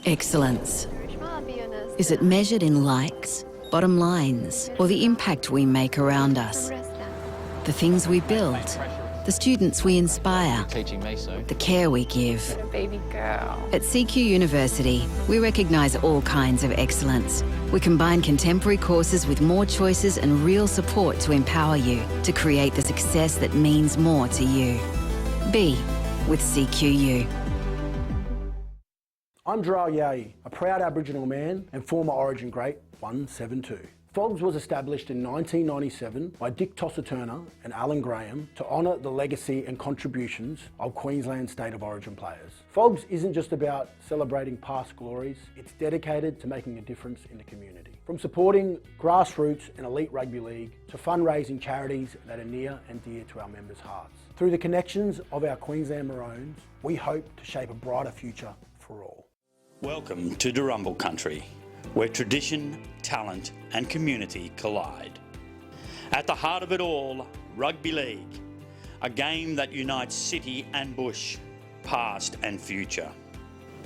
Excellence. Is it measured in likes, bottom lines, or the impact we make around us? The things we build, the students we inspire, the care we give. Baby girl. At CQ University, we recognise all kinds of excellence. We combine contemporary courses with more choices and real support to empower you to create the success that means more to you. Be with CQU. I'm Gerard Yayi, a proud Aboriginal man and former Origin great 172. FOGS was established in 1997 by Dick Tosser-Turner and Alan Graham to honour the legacy and contributions of Queensland State of Origin players. FOGS isn't just about celebrating past glories, it's dedicated to making a difference in the community. From supporting grassroots and elite rugby league to fundraising charities that are near and dear to our members' hearts. Through the connections of our Queensland Maroons, we hope to shape a brighter future for all. Welcome to Durumble Country, where tradition, talent and community collide. At the heart of it all, rugby league, a game that unites city and bush, past and future.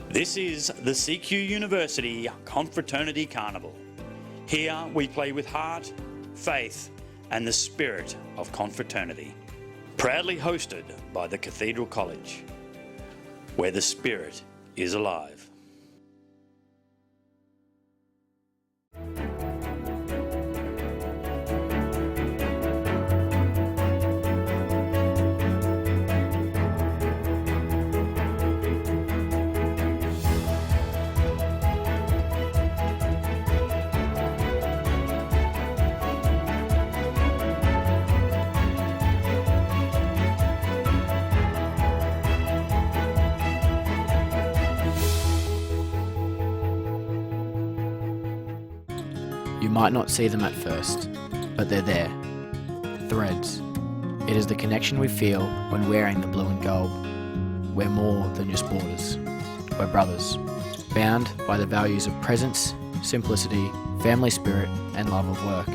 This is the CQ University Confraternity Carnival. Here we play with heart, faith and the spirit of confraternity. Proudly hosted by the Cathedral College, where the spirit is alive. You might not see them at first, but they're there. Threads. It is the connection we feel when wearing the blue and gold. We're more than just borders. We're brothers, bound by the values of presence, simplicity, family spirit, and love of work.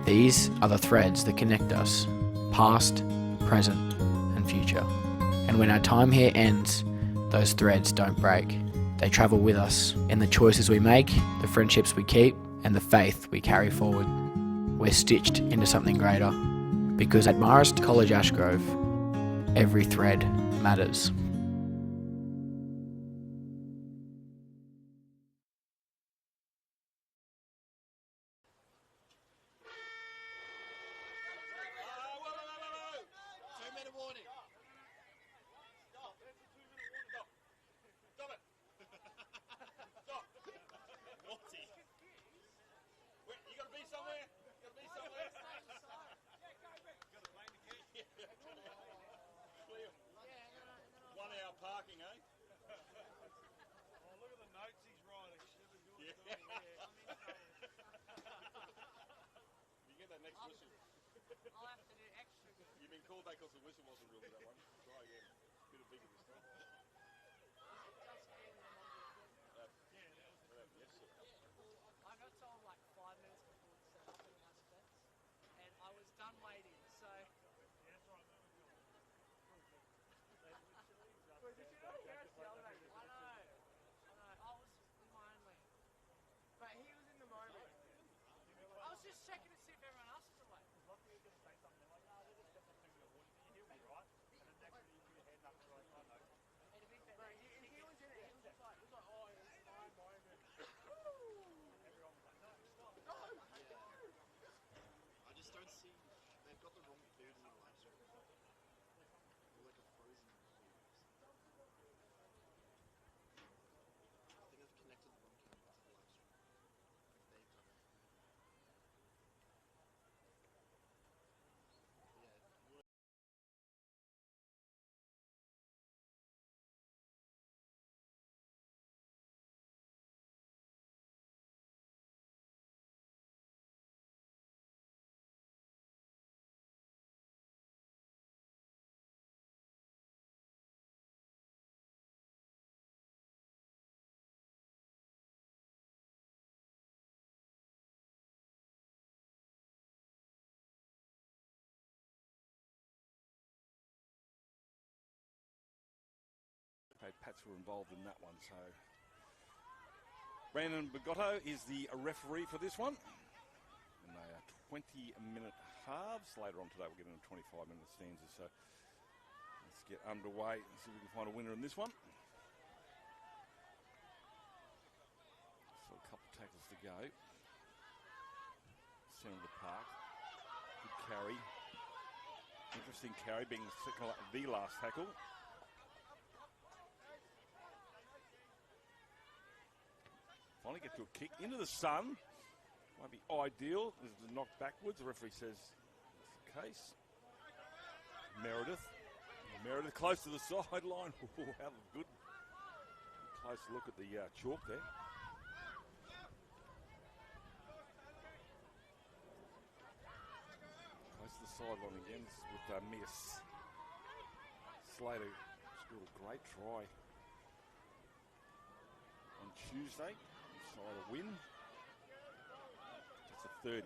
These are the threads that connect us, past, present, and future. And when our time here ends, those threads don't break. They travel with us in the choices we make, the friendships we keep, and the faith we carry forward. We're stitched into something greater, because at Marist College Ashgrove, every thread matters. Parking, eh? Oh, look at the notes he's writing. Yeah. You get that next whistle. I'll have to do extra good. You've been called that because the whistle wasn't real with that one. Try again. Bit of bigger this time. Yes, sir. I got told like 5 minutes before the set up in Aspects, and I was done waiting, so... But he was in the moment. I was just checking to see if everyone else was awake. Bro, he was in the moment. He was like, oh, it's my moment. Everyone was like, no, stop. No. I just don't see, they've got the wrong food in the live stream. They're like a frozen food. I think I've connected the wrong camera to the live stream. They've done it. Pats were involved in that one, so Brandon Bigotto is the referee for this one. And they are 20-minute halves. Later on today we'll get into 25-minute stanzas. So let's get underway and see if we can find a winner in this one. So a couple of tackles to go. Centre of the park. Good carry. Interesting carry, being the last tackle. Finally get to a kick into the sun. Might be ideal. This is a knock backwards. The referee says that's the case. Meredith close to the sideline. How good. Close look at the chalk there. Close to the sideline again. This is with Mia Slater. Scored a great try on Tuesday. Inside a win. That's a 30.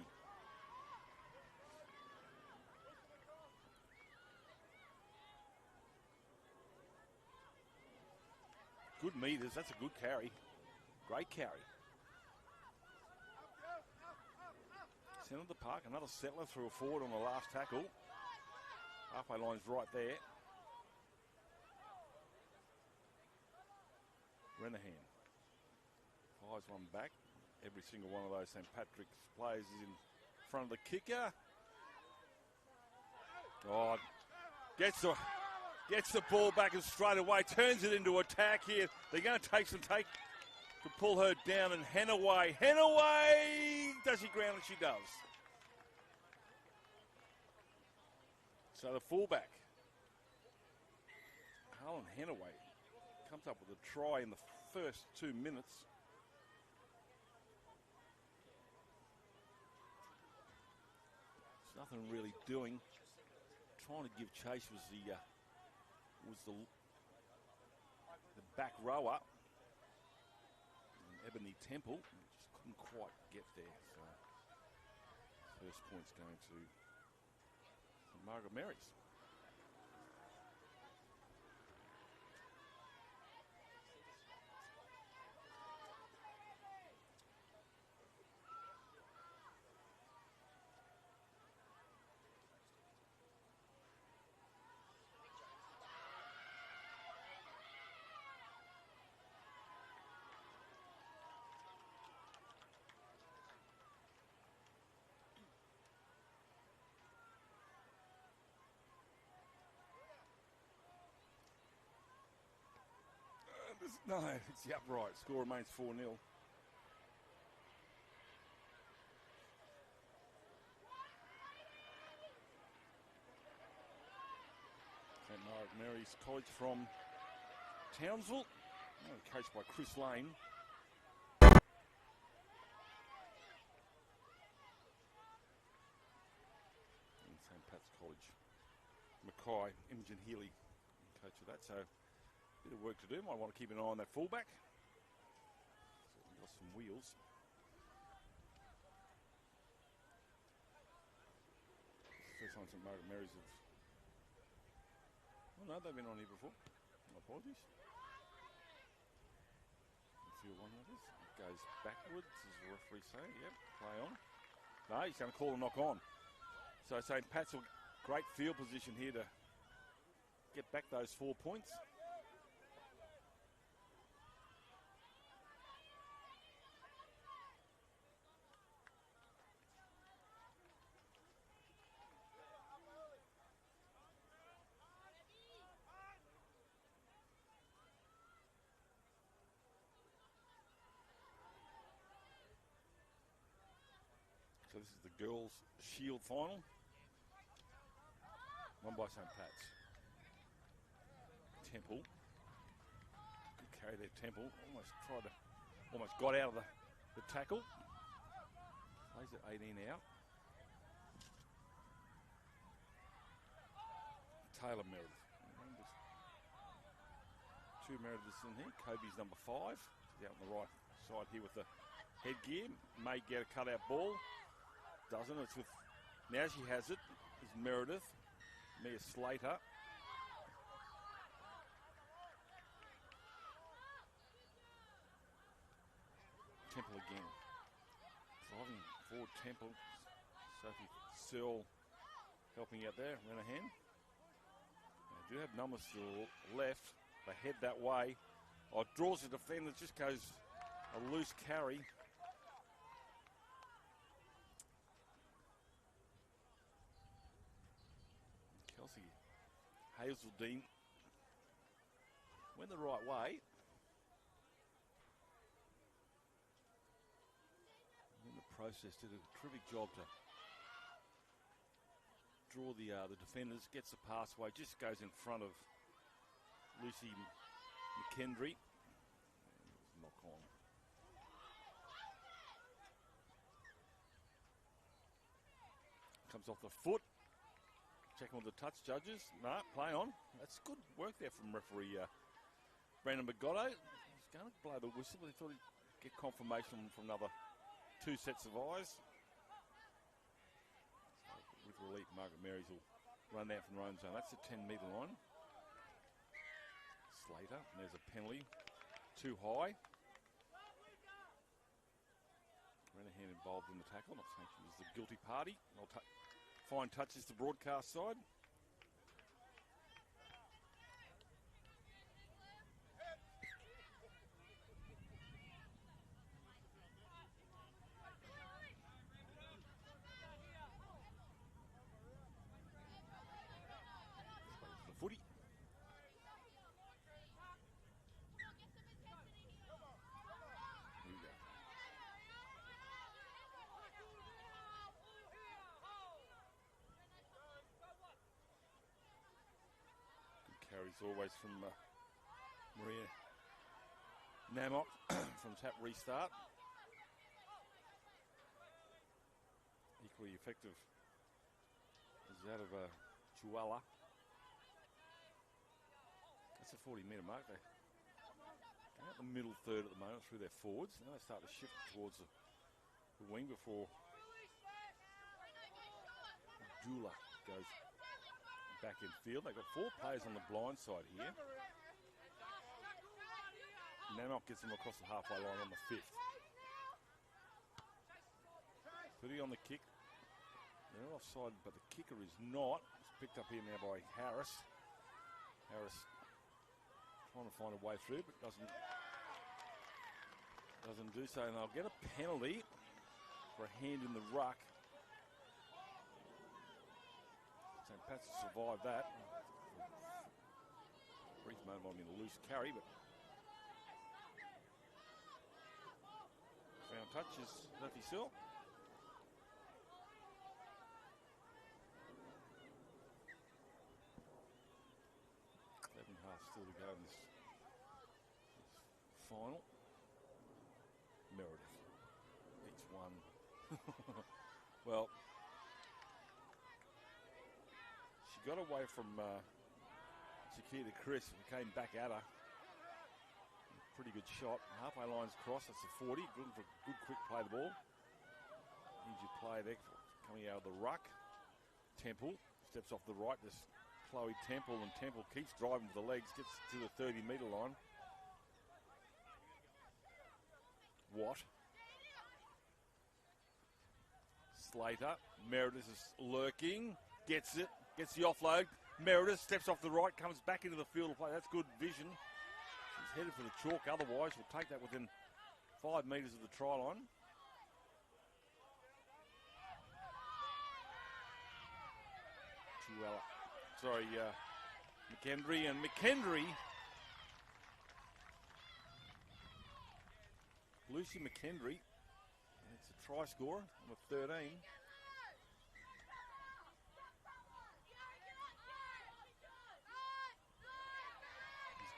Good meters. That's a good carry. Great carry. Centre of the park. Another settler through a forward on the last tackle. Halfway line's right there. Renahan fires one back. Every single one of those St. Patrick's players is in front of the kicker. Oh, gets the ball back and straight away turns it into attack here. They're going to take some take to pull her down, and Henaway. Does she ground it? She does. So the fullback, Harlan Henaway, comes up with a try in the first 2 minutes. There's nothing really doing. Trying to give chase was the back rower, Ebony Temple. Just couldn't quite get there. So first point's going to Margaret Marys. No, it's the upright. Score remains 4-0. St. Margaret Mary's College from Townsville, coached by Chris Lane. And St. Pat's College, Mackay, Imogen Healy, coach of that. So bit of work to do. Might want to keep an eye on that fullback. Certainly got some wheels. First time St. Margaret Mary's have... Oh no, they've been on here before. My apologies. Field one that is. It goes backwards, as the referee saying. Yep, play on. No, he's going to call a knock on. So St. Pat's a great field position here to get back those 4 points. So this is the girls' Shield final. Won by St. Pat's. Temple. Good carry there, Temple. Almost got out of the tackle. Plays at 18 out. Taylor Meredith. Two Merediths in here. Kobe's number 5. She's out on the right side here with the headgear. May get a cutout ball. Doesn't. It's with, now she has it, is Meredith, Mia Slater. Driving forward Temple. Sophie Searle helping out there. Renahan. They do have numbers to the left. They head that way. Oh, it draws the defender. Just goes a loose carry. Kelsey Hazeldine went the right way. In the process, did a terrific job to draw the defenders, gets the pass away, just goes in front of Lucy McKendry. Knock on. Comes off the foot. Checking with the touch judges. No, play on. That's good work there from referee Brandon Magotto. He's going to blow the whistle, but he thought he'd get confirmation from another 2 sets of eyes. So with relief, Margaret Marys will run out from their own zone. That's the 10-metre line. Slater, and there's a penalty. Too high. Renahan involved in the tackle. Not sanctioned as the guilty party. Fine touches to broadcast side. The footy. Here we go. Carries always from Maria Namok from tap restart. Equally effective as that of Chuala. That's a 40-metre mark. They're out the middle third at the moment through their forwards. Now they start to shift towards the wing before Dula goes back in field. They've got 4 players on the blind side here. Namok gets them across the halfway line on the 5th. Putty on the kick. They're offside, but the kicker is not. It's picked up here now by Harris. Harris trying to find a way through, but doesn't do so. And they'll get a penalty for a hand in the ruck. St. Pat's survived that. Brief moment on a loose carry, but found touch is Murphy Sill. 11 half still to go in this final. Meredith each one. Well, she got away from Chiquita Chris and came back at her. Pretty good shot. Halfway line's cross. That's a 40. Good for good quick play the ball. Easy play there coming out of the ruck. Temple steps off the right. Just Chloe Temple, and Temple keeps driving with the legs. Gets to the 30-metre line. Watt. Slater. Meredith is lurking. Gets it. Gets the offload. Meredith steps off the right. Comes back into the field of play. That's good vision. She's headed for the chalk. Otherwise, we'll take that within 5 metres of the try line. McKendry. And McKendry. Lucy McKendry. And it's a try scorer. Number 13.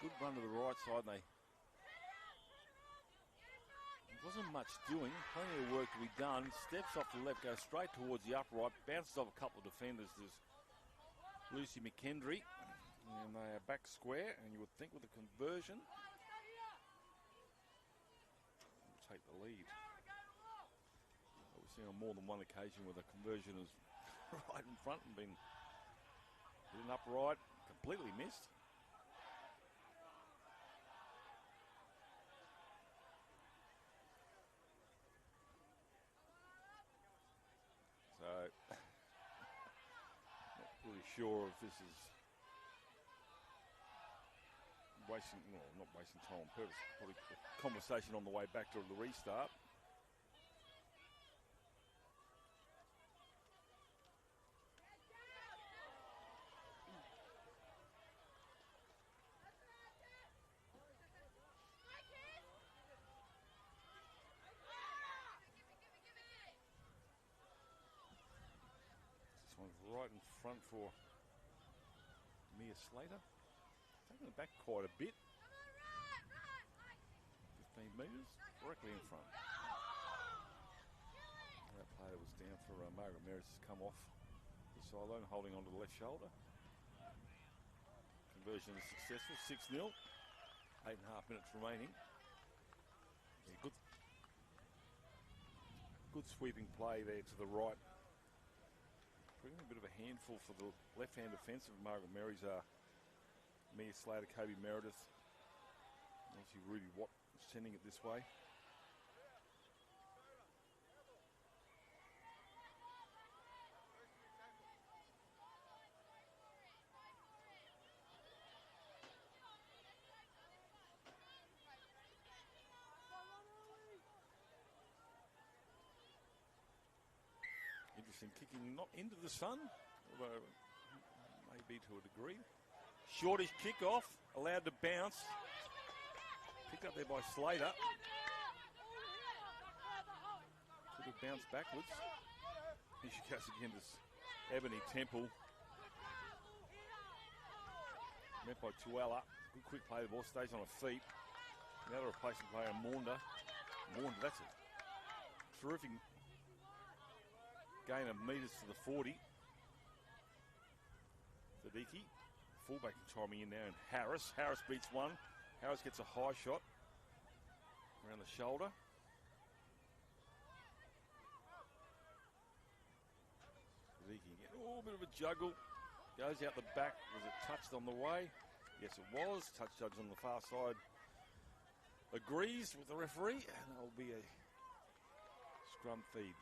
Good run to the right side. There wasn't much doing. Plenty of work to be done. Steps off the left, goes straight towards the upright. Bounces off a couple of defenders. There's Lucy McKendry. And they are back square. And you would think with a conversion, we'll take the lead. But we've seen on more than one occasion where the conversion is right in front and been hit upright. Completely missed. sure if this is wasting, well, not wasting time on purpose, probably a conversation on the way back to the restart. This one's right in front for Mia Slater. Taking it back quite a bit. 15 metres, directly in front. That player was down for Margaret Merritt has come off the sideline, holding onto the left shoulder. Conversion is successful, 6-0. 8.5 minutes remaining. Yeah, good sweeping play there to the right. Bringing a bit of a handful for the left-hand defensive of Margaret Mary's Mia Slater, Kobe Meredith. Obviously Ruby Watt sending it this way. Interesting kicking, not into the sun, although maybe to a degree. Shortish kick off, allowed to bounce. Picked up there by Slater. Could have bounced backwards. Here she goes again, this Ebony Temple. Met by Tuella. Good quick play, the ball stays on her feet. Now the replacement player, Maunda. That's a terrific gain of metres to the 40. Sadiki. Fullback timing in now, and Harris. Harris beats one. Harris gets a high shot around the shoulder. Sadiki again. Oh, a bit of a juggle. Goes out the back. Was it touched on the way? Yes, it was. Touch judge on the far side agrees with the referee, and there'll be a scrum feed.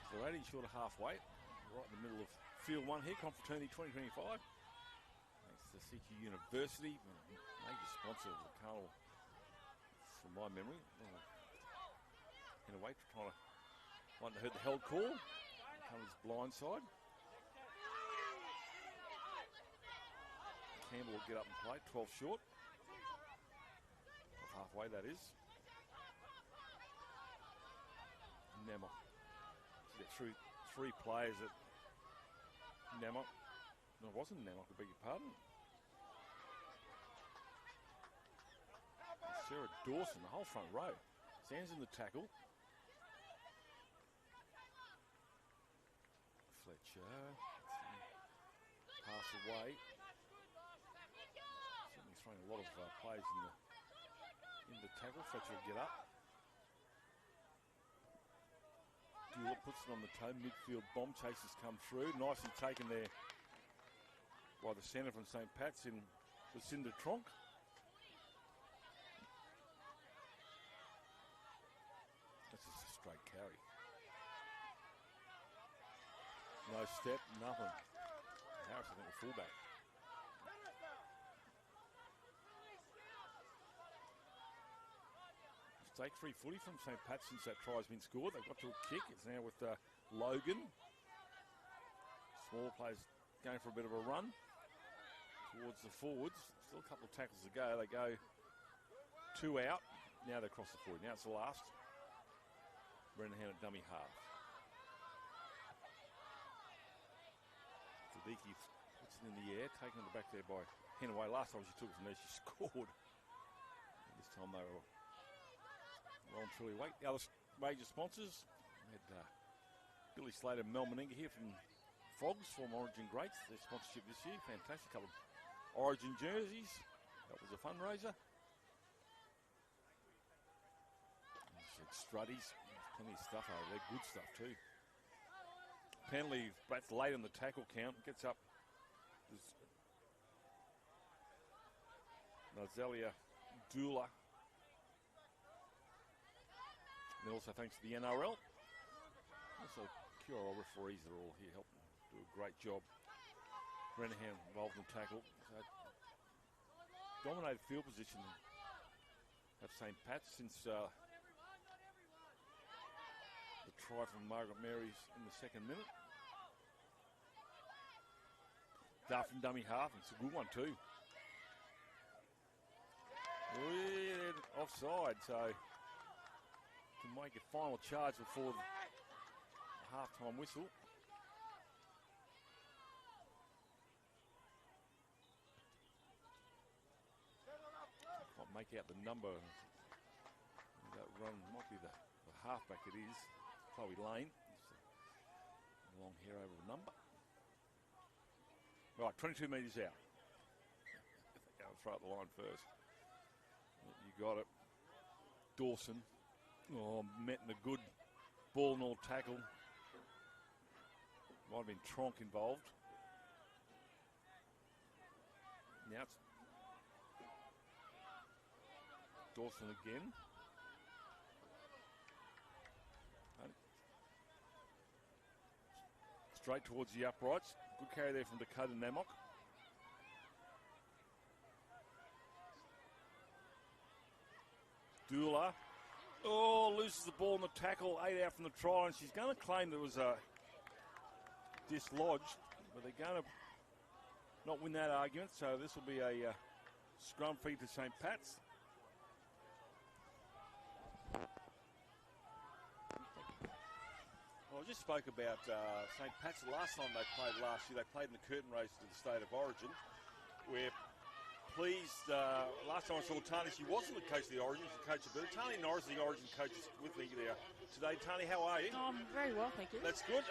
So 80 short of halfway, right in the middle of field one here, Confraternity 2025. Thanks to CQ University, major sponsor of the carnival, from my memory. In a way, trying to want to hurt the held call. Comes blind side. Campbell will get up and play, 12 short. Of halfway, that is. Nemok. Get through three players at Namok. No, it wasn't Namok, I beg your pardon. And Sarah Dawson, the whole front row. Stands in the tackle. Fletcher. Pass away. Certainly throwing a lot of players in the tackle. Fletcher will get up. Puts it on the toe, midfield bomb chasers come through. Nicely taken there by the centre from St. Pat's in Lucinda Tronk. That's just a straight carry. No step, nothing. Harris, I think, the fullback. Take free footy from St. Pat's since that try's been scored. They've got to a kick. It's now with Logan. Small players going for a bit of a run towards the forwards. Still a couple of tackles to go. They go 2 out. Now they're across the 40. Now it's the last. Brendan Hand at dummy half. Sadiki puts it in the air, taking it back there by Henaway. Last time she took it from there, she scored. And this time they were well and truly wait. The other major sponsors, we had Billy Slater and Mel Meninga here from Frogs, former Origin greats. Their sponsorship this year, fantastic. Couple of Origin jerseys. That was a fundraiser. Struddies, plenty of stuff over there, good stuff too. penalty. That's late on the tackle count. Gets up. Nazelia Dula. And also thanks to the NRL. Also QRL referees that are all here helping do a great job. Renahan involved in the tackle. So dominated field position at St. Pat's since the try from Margaret Marys in the second minute. Duff and dummy half. It's a good one too. Weird offside, so to make a final charge before the half-time whistle. Can't make out the number. That run might be the halfback it is. Chloe Lane. Long hair over the number. Right, 22 metres out. Go and throw up the line first. You got it. Dawson. Oh, met in a good ball and all tackle. Might have been Tronk involved. Now it's Dawson again. And straight towards the uprights. Good carry there from Dakota Namok. Dula. Oh, loses the ball in the tackle, 8 out from the try, and she's going to claim there was a dislodged, but they're going to not win that argument, so this will be a scrum feed to St. Pat's. Well, I just spoke about St. Pat's. The last time they played last year, they played in the curtain race to the State of Origin. We're pleased. Last time I saw Tani, she wasn't the coach of the Origin, she coached a bit. Tani Norris, the Origin coach, is with me there today. Tani, how are you? I'm very well, thank you. That's good.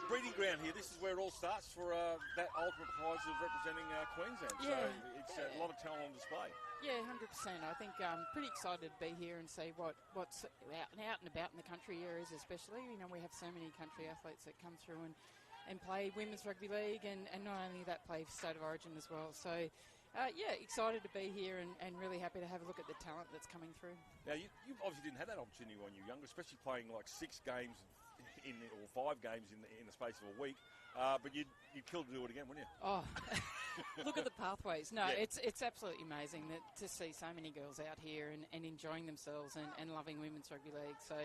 Breeding ground here. This is where it all starts for that ultimate prize of representing Queensland. Yeah. So it's a lot of talent on display. Yeah, 100%. I think I'm pretty excited to be here and see what's out and about in the country areas especially. You know, we have so many country athletes that come through and play women's rugby league and not only that, play for State of Origin as well. So, yeah, excited to be here and really happy to have a look at the talent that's coming through. Now, you obviously didn't have that opportunity when you were younger, especially playing like 6 games or 5 games in the space of a week. But you'd kill to do it again, wouldn't you? Oh, look at the pathways. No, Yeah. it's absolutely amazing to see so many girls out here and enjoying themselves and loving women's rugby league. So,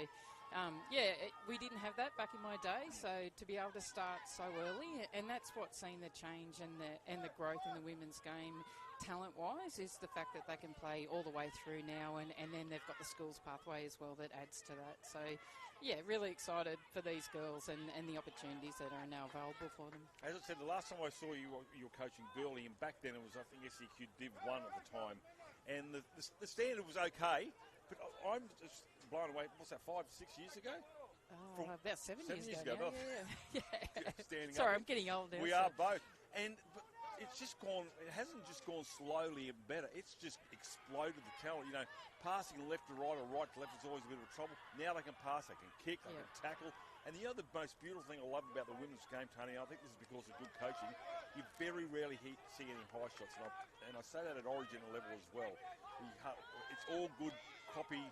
we didn't have that back in my day. So to be able to start so early, and that's what's seen the change and the growth in the women's game, talent-wise, is the fact that they can play all the way through now, and then they've got the schools pathway as well that adds to that. So, yeah, really excited for these girls and the opportunities that are now available for them. As I said, the last time I saw you were coaching Burley, and back then it was, I think, SEQ Div 1 at the time, and the standard was okay, but I'm just blown away. What's that, 5, 6 years ago? Oh, about 7 years ago. ago. Now, yeah. Standing Sorry, up. I'm getting old now. We are both. But it's just gone, it hasn't just gone slowly and better, it's just exploded the talent. You know, passing left to right or right to left is always a bit of trouble. Now they can pass, they can kick, they can tackle. And the other most beautiful thing I love about the women's game, Tony, I think this is because of good coaching, you very rarely see any high shots. And I say that at Origin level as well. It's all good copy,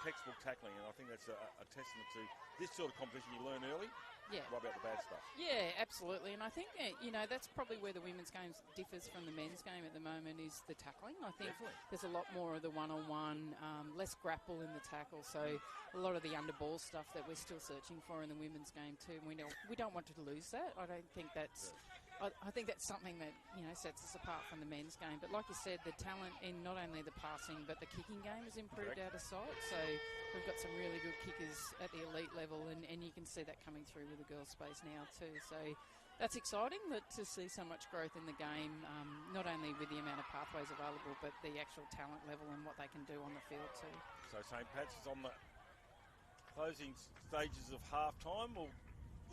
textbook tackling, and I think that's a testament to this sort of competition. You learn early. Yeah. Right about the bad stuff. Yeah, absolutely. And I think that, that's probably where the women's game differs from the men's game at the moment is the tackling. I think there's a lot more of the one-on-one, less grapple in the tackle. So a lot of the underball stuff that we're still searching for in the women's game too. And we don't want to lose that. I don't think that's... I think that's something that, sets us apart from the men's game. But like you said, the talent in not only the passing but the kicking game has improved out of sight. So we've got some really good kickers at the elite level, and you can see that coming through with the girls' space now too. So that's exciting to see so much growth in the game, not only with the amount of pathways available, but the actual talent level and what they can do on the field too. So St. Pat's is on the closing stages of half-time.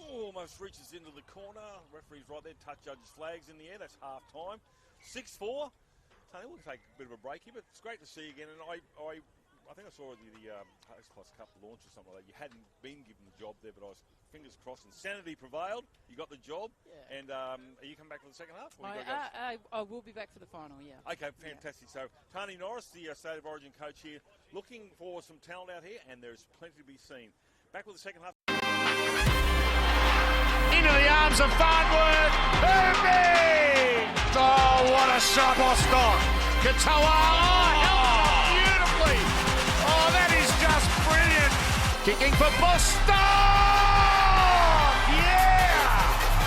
Almost reaches into the corner. Referee's right there. Touch judges' flags in the air. That's half time. 6-4. Tony, we'll take a bit of a break here, but it's great to see you again. And I I think I saw the Host Plus Cup launch or something like that. You hadn't been given the job there, but I was fingers crossed. Insanity prevailed. You got the job. Yeah. And are you coming back for the second half? Or you gotta go? I will be back for the final, yeah. Okay, fantastic. So, Tony Norris, the State of Origin coach here, looking for some talent out here, and there's plenty to be seen. Back with the second half. Into the arms of Farnworth. Booming! Oh, what a shot, Bostock. Katoa. Oh, held beautifully. Oh, that is just brilliant. Kicking for Bostock. Yeah!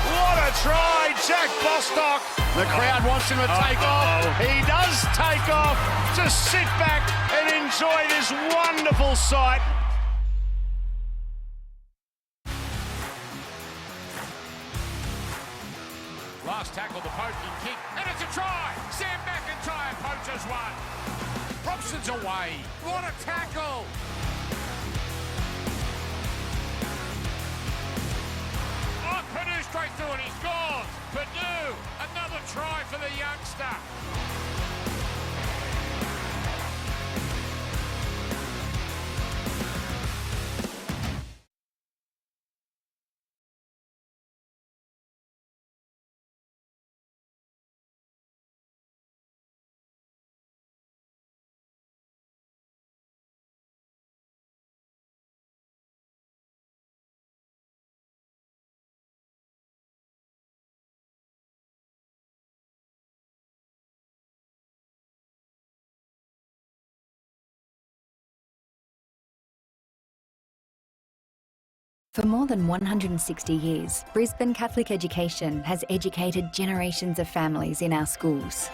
What a try, Jack Bostock. The crowd wants him to take off. He does take off. Just sit back and enjoy this wonderful sight. Last tackle, the poking kick, and it's a try! Sam McIntyre poaches one. Robson's away. What a tackle! Oh, Purdue straight through and he scores! Purdue, another try for the youngster. For more than 160 years, Brisbane Catholic Education has educated generations of families in our schools.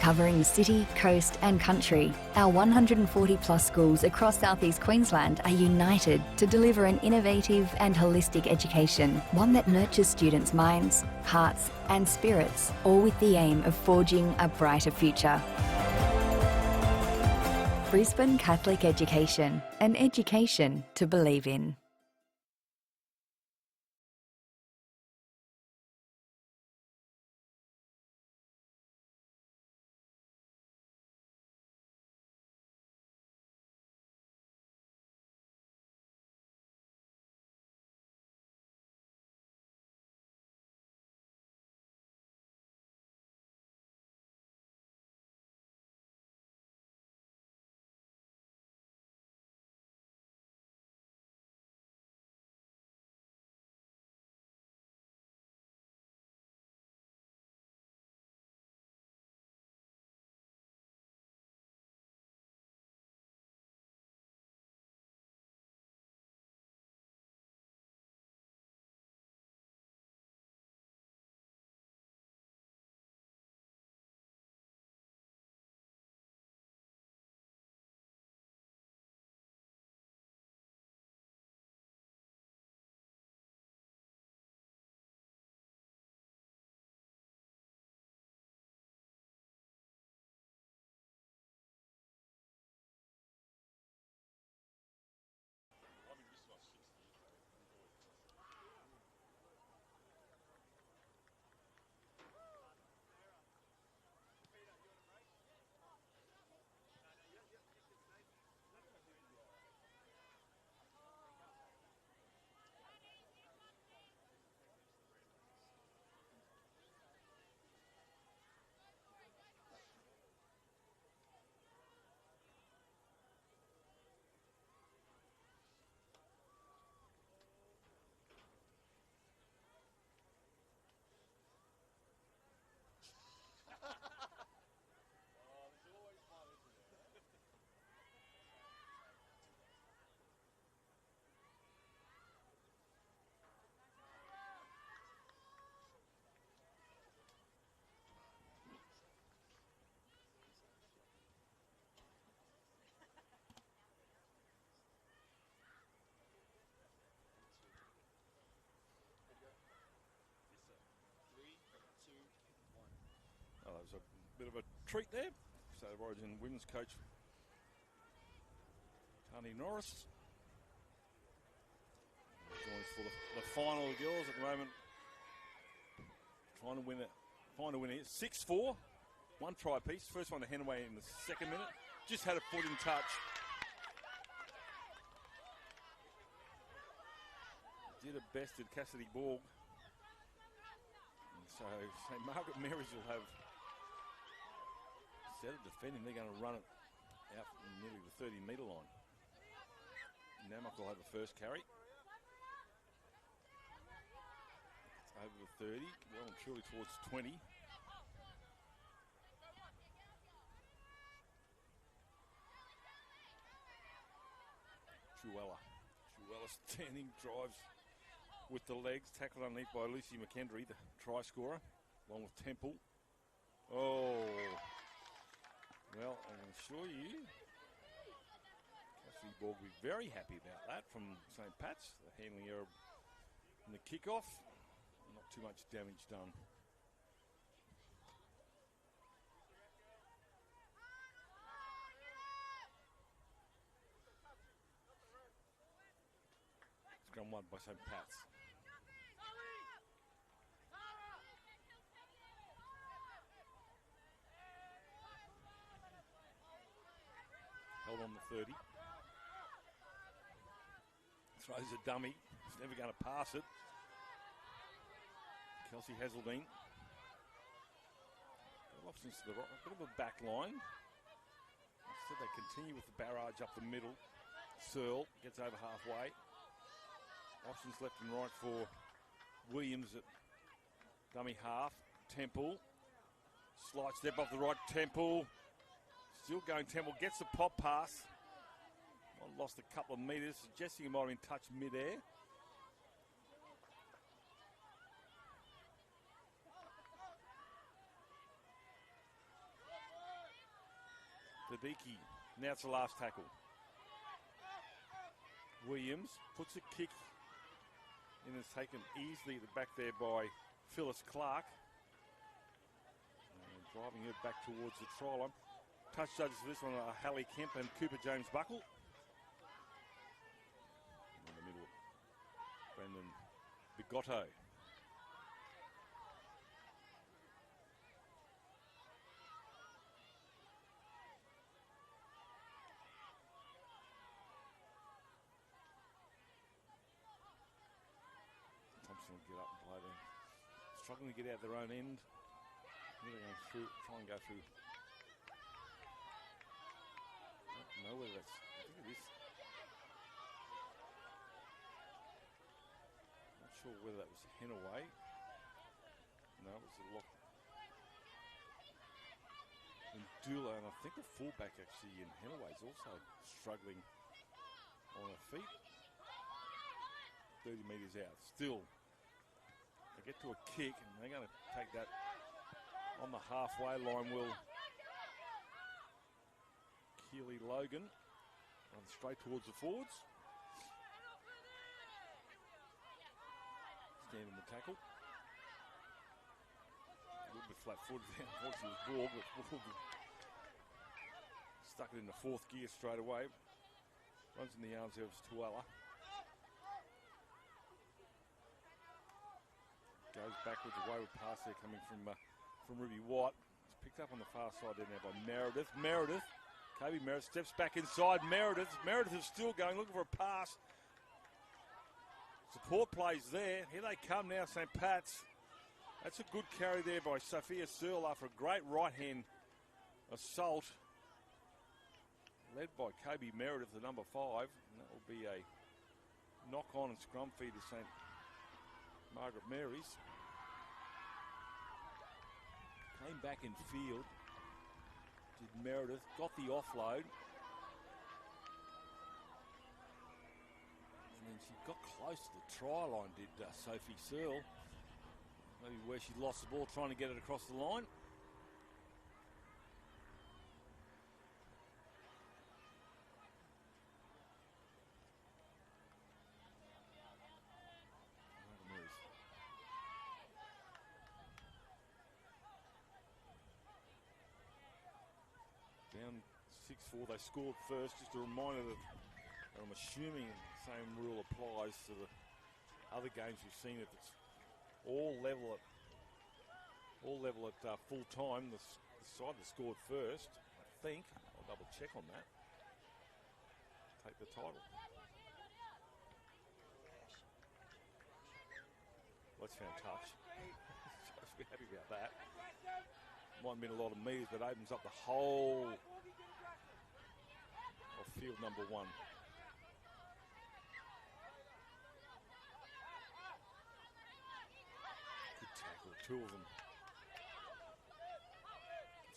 Covering the city, coast and country, our 140 plus schools across southeast Queensland are united to deliver an innovative and holistic education, one that nurtures students' minds, hearts and spirits, all with the aim of forging a brighter future. Brisbane Catholic Education, an education to believe in. Oh, that was a bit of a treat there. State of Origin women's coach Tony Norris joins for the final of the girls at the moment. Trying to win it. Final win here. 6-4. One try piece. First one to Henaway in the second minute. Just had a foot in touch. did her best, did Cassidy Borg. And so St Margaret Marys will have instead of defending, they're going to run it out from nearly the 30-metre line. Namack will have the first carry. It's over the 30, well and truly towards 20. Truella standing, drives with the legs, tackled underneath by Lucy McKendry, the try scorer, along with Temple. Oh, well, I can assure you, Cassidy Borg will be very happy about that from St Pat's. The handling error in the kickoff, not too much damage done. Scrum won by St Pat's. Held on the 30. Throws a dummy. He's never going to pass it. Kelsey Hazeldine. Got options to the right. A bit of a back line. Instead they continue with the barrage up the middle. Searle gets over halfway. Options left and right for Williams at dummy half. Temple. Slight step off the right. Temple. Still going. Temple gets the pop pass. Lost a couple of metres, suggesting he might have been touched mid-air. Dadiki, now it's the last tackle. Williams puts a kick in, is taken easily at the back there by Phyllis Clark. And driving her back towards the try line. Touch judges for this one are Hallie Kemp and Cooper James Buckle. In the middle, Brendan Bigotto. Thompson will get up and play them. Struggling to get out their own end. They're going through, try and go through. I don't know whether that's, I think it is. Not sure whether that was Henaway. No, it was a lock. And Dula, and I think the fullback actually in Henaway is also struggling on her feet. 30 metres out. Still, they get to a kick and they're going to take that on the halfway line. Will Keely Logan run straight towards the forwards. Stand in the tackle. A little bit flat-footed there. Unfortunately, it was Borg, but Borg stuck it in the fourth gear straight away. Runs in the arms of Tuala. Goes backwards, away with pass there coming from Ruby White. It's picked up on the far side there now by Meredith. Kobe Meredith steps back inside. Meredith is still going, looking for a pass. Support plays there. Here they come now, St. Pat's. That's a good carry there by Sophia Searle after a great right-hand assault. Led by Kobe Meredith, the number 5. And that will be a knock-on and scrum feed to St. Margaret Marys. Came back in field. Did Meredith, got the offload. And then she got close to the try line, did Sophie Searle. Maybe where she lost the ball trying to get it across the line. Down 6-4, they scored first. Just a reminder that I'm assuming the same rule applies to the other games we've seen. If it's all level at full time, the side that scored first, I think, I'll double check on that, take the title. Let's found touch. Just be happy about that. Might mean a lot of metres, but opens up the whole of field number 1. Good tackle, 2 of them.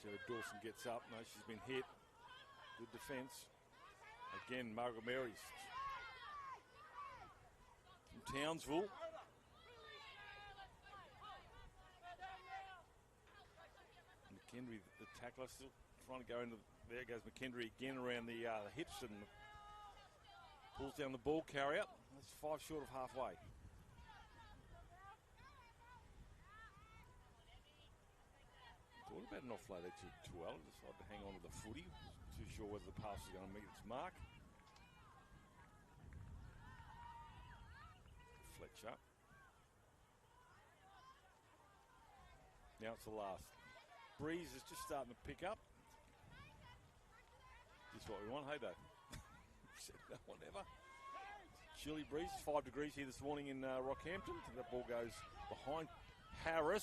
Sarah Dawson gets up. No, she's been hit. Good defence. Again, Margaret Marys from Townsville. McKendry, the tackler, still trying to go into. There goes McKendry again around the hips and pulls down the ball carrier. That's 5 short of halfway. Thought about an offload there to Ella. Decided to hang on to the footy. Too sure whether the pass is going to meet its mark. Fletcher. Now it's the last. Breeze is just starting to pick up. Just what we want, hey, Dave? Said no one ever. Chilly breeze, 5 degrees here this morning in Rockhampton. That ball goes behind Harris.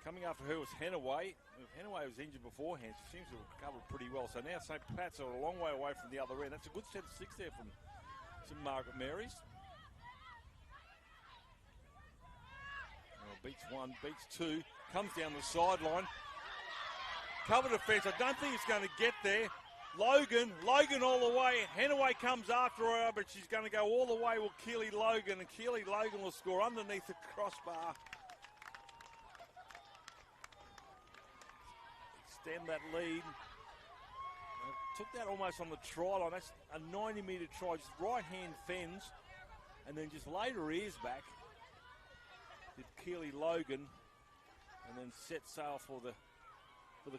Coming after her was Hennaway. Hennaway was injured beforehand. She seems to have recovered pretty well. So now St. Pat's are a long way away from the other end. That's a good set of 6 there from St. Margaret Marys. Beats 1, beats 2, comes down the sideline. Cover defence, I don't think it's going to get there. Logan all the way. Hennaway comes after her, but she's going to go all the way with Keely Logan, and Keely Logan will score underneath the crossbar. Extend that lead. Took that almost on the try line. That's a 90-metre try, just right-hand fence, and then just laid her ears back. Did Keely Logan, and then set sail for the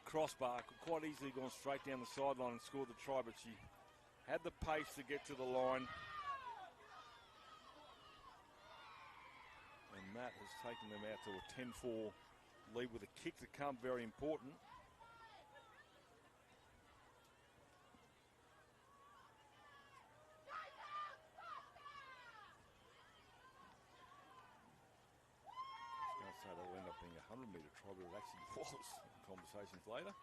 crossbar. Could quite easily gone straight down the sideline and scored the try, but she had the pace to get to the line. And that has taken them out to a 10-4 lead with a kick to come, very important. So that'll end up being a 100-metre try, but it actually was in conversations later.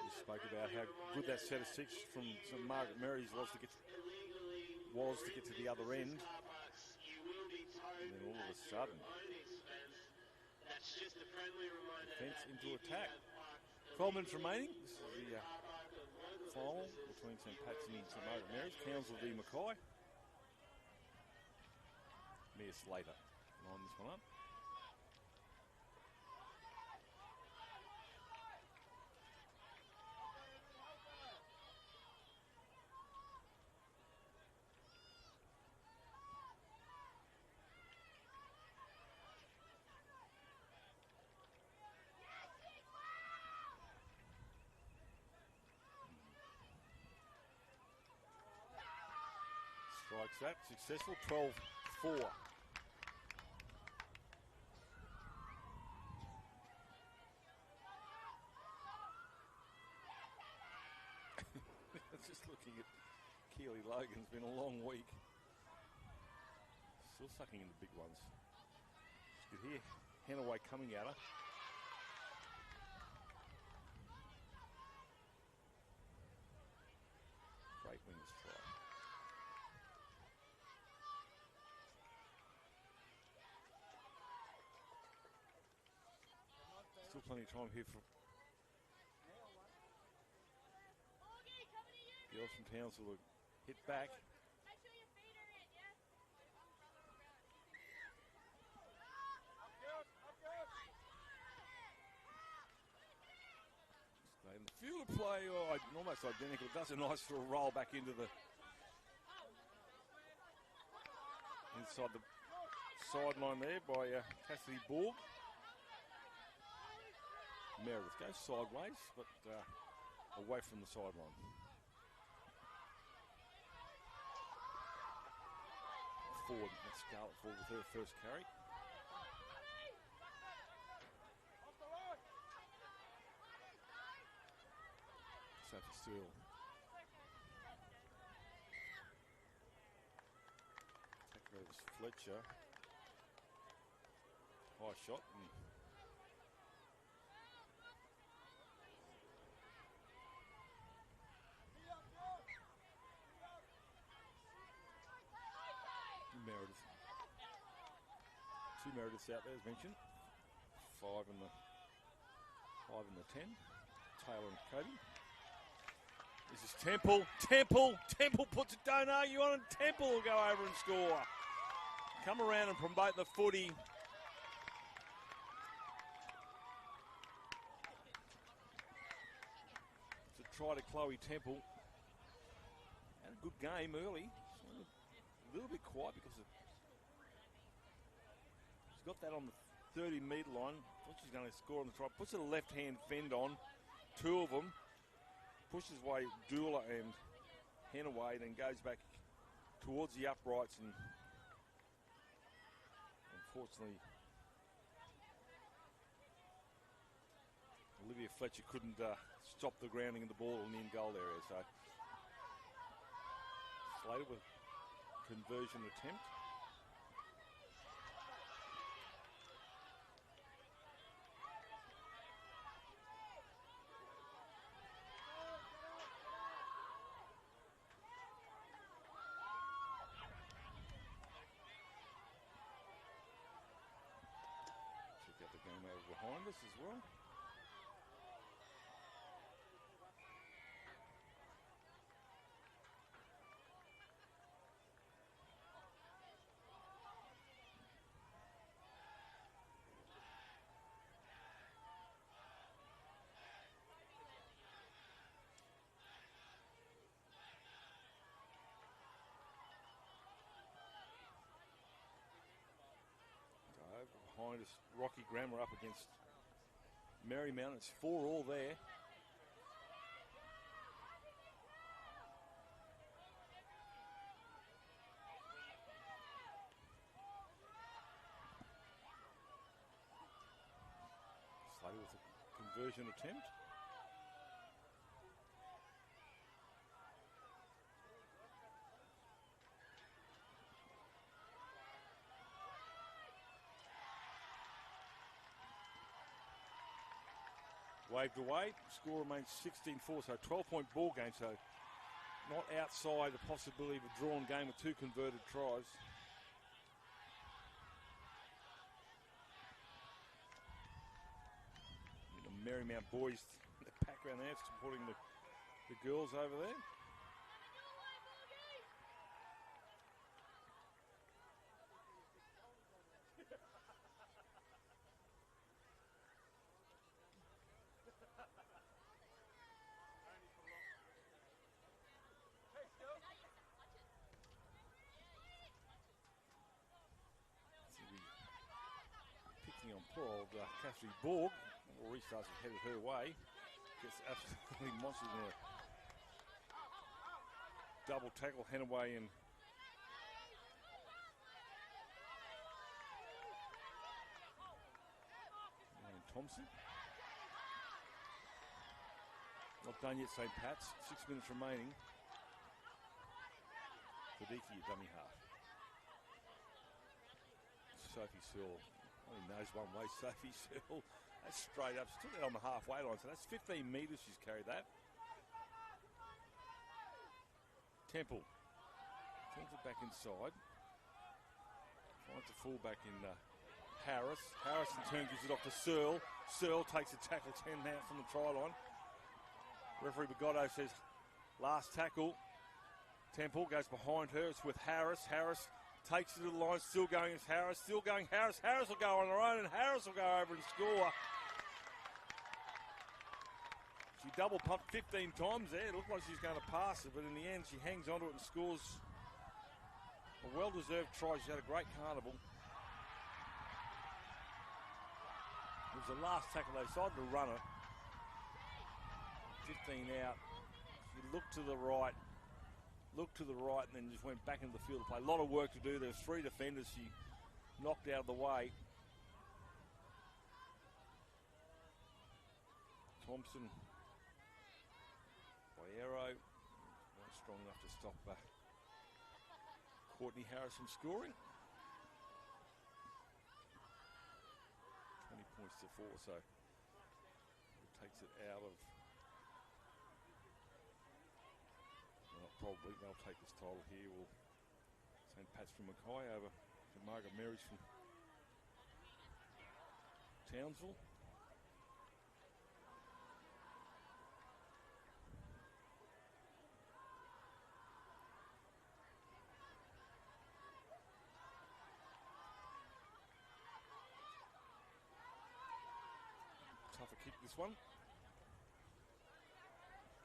We spoke about how good that set of 6 from St. Margaret Marys was to get to the other end. And then all of a sudden, defence into attack. 12 minutes remaining. This is the final between St. Pat's and St. Margaret Marys. Townsville v Mackay. Mia Slater line this one up. Strikes that, successful, 12-4. Just looking at Keely Logan's been a long week. Still sucking in the big ones. You could hear Hennaway coming at her. Great wings try. Still plenty of time here for the girls from Townsville will hit back. Make sure your feet are in, yeah? Stay in the field of play, almost identical. Does a nice little roll back into the inside the sideline there by Cassidy Borg. Meredith goes sideways, but away from the sideline. Forward, that's Scarlett Ford with her first carry. Sophie Steele There's Fletcher. High shot. And Meredith. Two Merediths out there as mentioned. 5 in the 10. Taylor and Cody. This is Temple. Temple puts it, don't argue on it. Temple will go over and score. Come around and promote the footy. To try to Chloe Temple. Had a good game early. A little bit quiet because she's got that on the 30-metre line. Thought she's going to score on the try. Puts a left-hand fend on. 2 of them. Pushes away Doola and Henaway, then goes back towards the uprights, and unfortunately Olivia Fletcher couldn't stop the grounding of the ball in the in-goal area. So Slater with conversion attempt. Check out the game over behind us as well. Behind us, Rocky Grammar up against Marymount. It's 4-4 there. Slater with a conversion attempt. Waved away. Score remains 16-4, so 12-point ball game. So not outside the possibility of a drawn game with 2 converted tries. And the Marymount boys in the background there supporting the girls over there. On poor old Cassidy Borg. Restarts it headed her way. Gets absolutely monsters in there. Double tackle Henaway and Thompson. Not done yet, St. Pat's. 6 minutes remaining. Fadiki, dummy half. Sophie Searle. Only knows one way, Sophie Searle. That's straight up. She took it on the halfway line, so that's 15 metres she's carried that. Temple. Turns it back inside. Finds the fullback in Harris. Harris in turn gives it off to Searle. Searle takes a tackle 10 now from the try line. Referee Bogotto says last tackle. Temple goes behind her. It's with Harris. Harris takes it to the line, still going as Harris, still going Harris. Harris will go on her own, and Harris will go over and score. She double pumped 15 times there. It looked like she was going to pass it, but in the end, she hangs onto it and scores a well-deserved try. She's had a great carnival. It was the last tackle. They decided to run it. 15 out. She looked to the right. Looked to the right and then just went back into the field to play. A lot of work to do. There's 3 defenders she knocked out of the way. Thompson, Boyero, not strong enough to stop Courtney Harris from scoring. 20 points to 4, so it takes it out of. Well, probably they'll take this title here. Will St. Pat's from Mackay over to Margaret Marys from Townsville. Tougher kick, this one.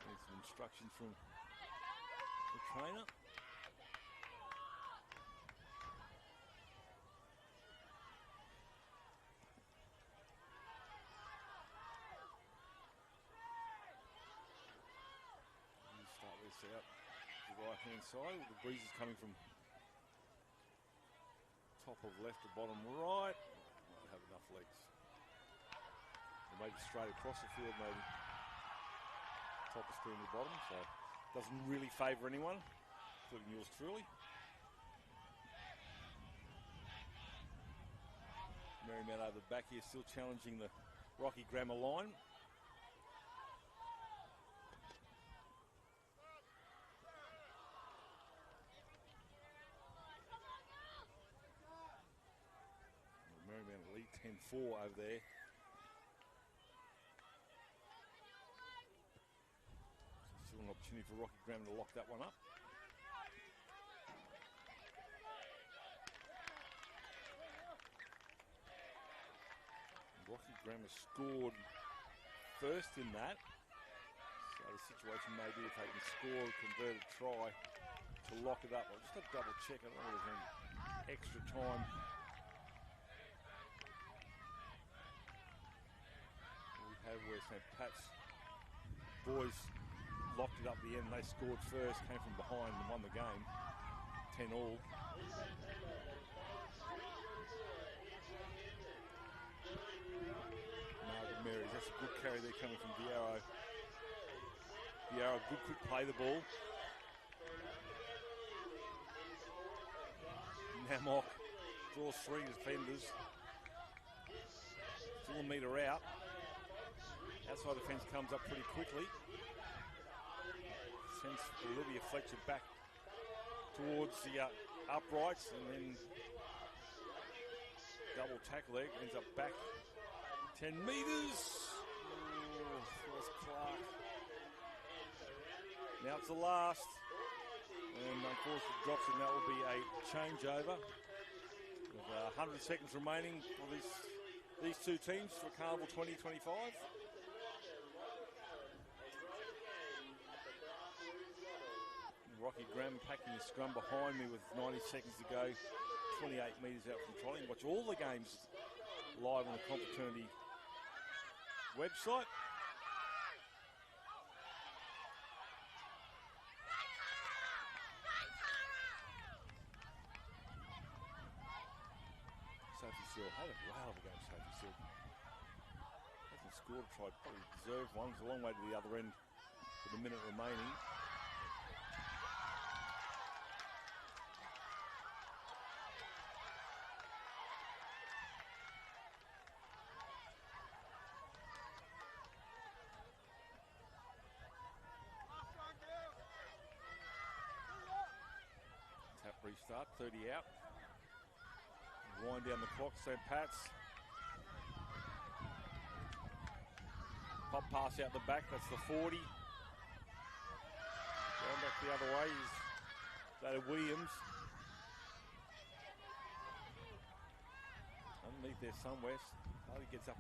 Need some instructions from the trainer. Start this out to the right hand side. The breeze is coming from top of left to bottom right. Might have enough legs. Or maybe straight across the field, maybe. Top of screen to bottom, so doesn't really favour anyone, including yours truly. Marymount over the back here, still challenging the Rocky Grammar line. Marymount lead 10-4 over there. Still an opportunity for Rocky Grammar to lock that one up. Rocky Grammar scored first in that. So the situation may be if they can score a converted try to lock it up. I'll just have to double check. I don't know if there's any extra time. We have where St. Pat's boys locked it up at the end. They scored first, came from behind and won the game. 10-all. Margaret Marys, that's a good carry there coming from Diarra. Diarra, good quick play the ball. Namok draws 3 defenders. Still a metre out. Outside defence comes up pretty quickly. Sends Olivia Fletcher back towards the uprights and then double tackle there. Ends up back 10 metres. Forrest Clark. Now it's the last. And unfortunately drops and that will be a changeover. With 100 seconds remaining for these two teams for Carnival 2025. Rocky Graham packing the scrum behind me with 90 seconds to go. 28 metres out from trolley. Watch all the games live on the Confraternity website. Sophie Searle had a wow of a game, Sophie Searle. Hasn't scored a try, probably deserved one. It's a long way to the other end with a minute remaining. Tap restart, 30 out. Wind down the clock, St. Pat's. Pop pass out the back, that's the 40. Going back the other way is that of Williams. Underneath there somewhere. Harley gets up,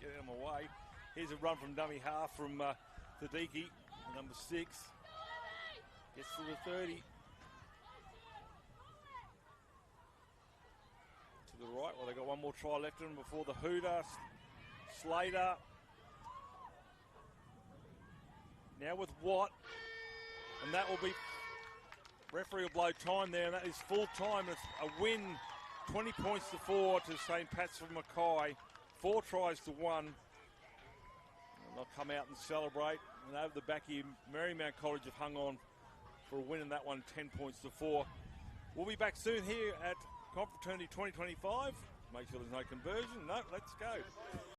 get out of my way. Here's a run from dummy half from Tadiki, number 6. Gets to the 30. To the right, well, they got one more try left in them before the hooter. Slater. Now with Watt. And that will be, referee will blow time there, and that is full time. It's a win, 20 points to 4 to St. Pat's from Mackay. 4 tries to 1. And they'll come out and celebrate. And over the back here, Marymount College have hung on for a win in that one, 10 points to 4. We'll be back soon here at Confraternity 2025. Make sure there's no conversion. No, let's go.